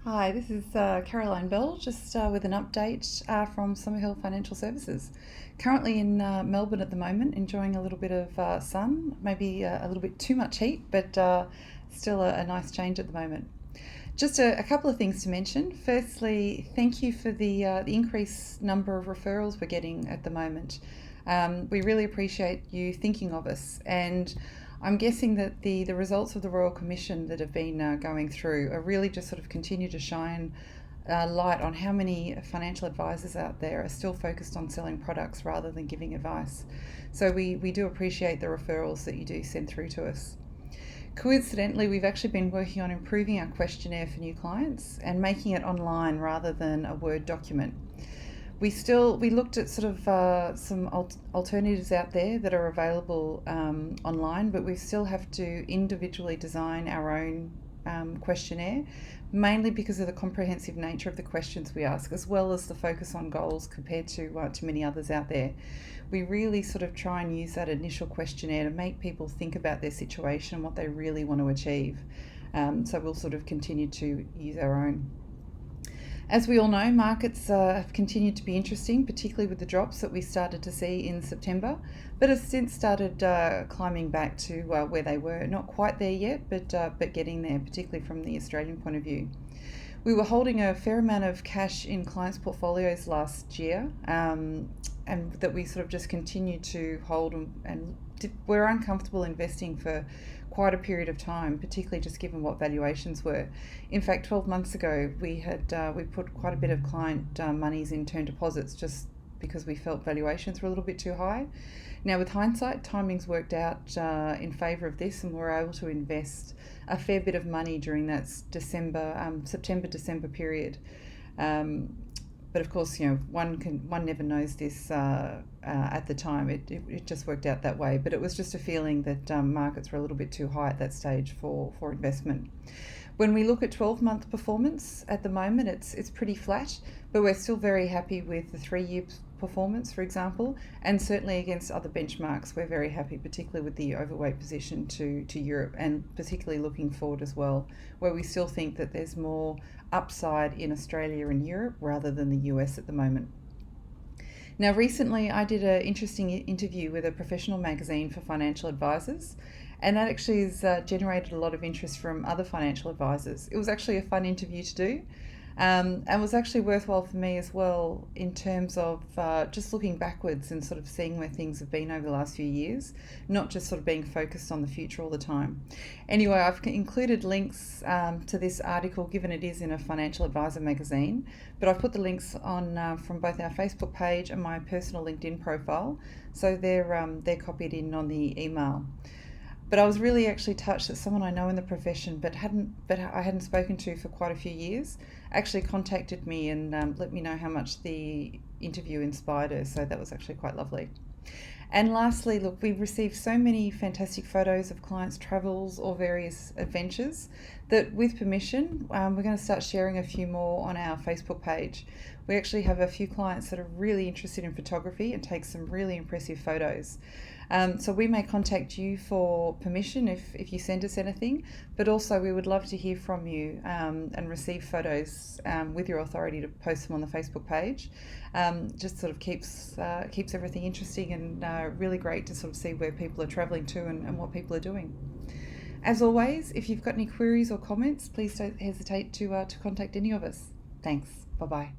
Hi, this is Caroline Bell, just with an update from Summerhill Financial Services. Currently in Melbourne at the moment, enjoying a little bit of sun, maybe a little bit too much heat, but still a nice change at the moment. Just a couple of things to mention. Firstly, thank you for the increased number of referrals we're getting at the moment. We really appreciate you thinking of us, and I'm guessing that the results of the Royal Commission that have been going through are really just sort of continue to shine light on how many financial advisors out there are still focused on selling products rather than giving advice. So we do appreciate the referrals that you do send through to us. Coincidentally, we've actually been working on improving our questionnaire for new clients and making it online rather than a Word document. We looked at sort of some alternatives out there that are available online, but we still have to individually design our own questionnaire, mainly because of the comprehensive nature of the questions we ask, as well as the focus on goals compared to many others out there. We really sort of try and use that initial questionnaire to make people think about their situation and what they really want to achieve. So we'll sort of continue to use our own. As we all know, markets have continued to be interesting, particularly with the drops that we started to see in September, but have since started climbing back to where they were. Not quite there yet, but getting there, particularly from the Australian point of view. We were holding a fair amount of cash in clients' portfolios last year, and that we sort of just continued to hold, and we're uncomfortable investing for quite a period of time, particularly just given what valuations were. In fact, 12 months ago, we put quite a bit of client monies in term deposits just because we felt valuations were a little bit too high. Now, with hindsight, timing's worked out in favour of this, and we're able to invest a fair bit of money during that September-December period. But of course, one never knows this at the time. It just worked out that way. But it was just a feeling that markets were a little bit too high at that stage for investment. When we look at 12-month performance at the moment, it's pretty flat, but we're still very happy with the 3-year performance, for example, and certainly against other benchmarks, we're very happy, particularly with the overweight position to Europe, and particularly looking forward as well, where we still think that there's more upside in Australia and Europe rather than the US at the moment. Now, recently I did an interesting interview with a professional magazine for financial advisors, and that actually has generated a lot of interest from other financial advisors. It was actually a fun interview to do, and was actually worthwhile for me as well in terms of just looking backwards and sort of seeing where things have been over the last few years, not just sort of being focused on the future all the time. Anyway, I've included links to this article, given it is in a financial advisor magazine, but I've put the links on from both our Facebook page and my personal LinkedIn profile, so they're copied in on the email. But I was really actually touched that someone I know in the profession, but I hadn't spoken to for quite a few years, actually contacted me and let me know how much the interview inspired her. So that was actually quite lovely. And lastly, look, we've received so many fantastic photos of clients' travels or various adventures that, with permission, we're going to start sharing a few more on our Facebook page. We actually have a few clients that are really interested in photography and take some really impressive photos. So we may contact you for permission if you send us anything, but also we would love to hear from you and receive photos with your authority to post them on the Facebook page. Just sort of keeps everything interesting and really great to sort of see where people are travelling to and what people are doing. As always, if you've got any queries or comments, please don't hesitate to contact any of us. Thanks. Bye-bye.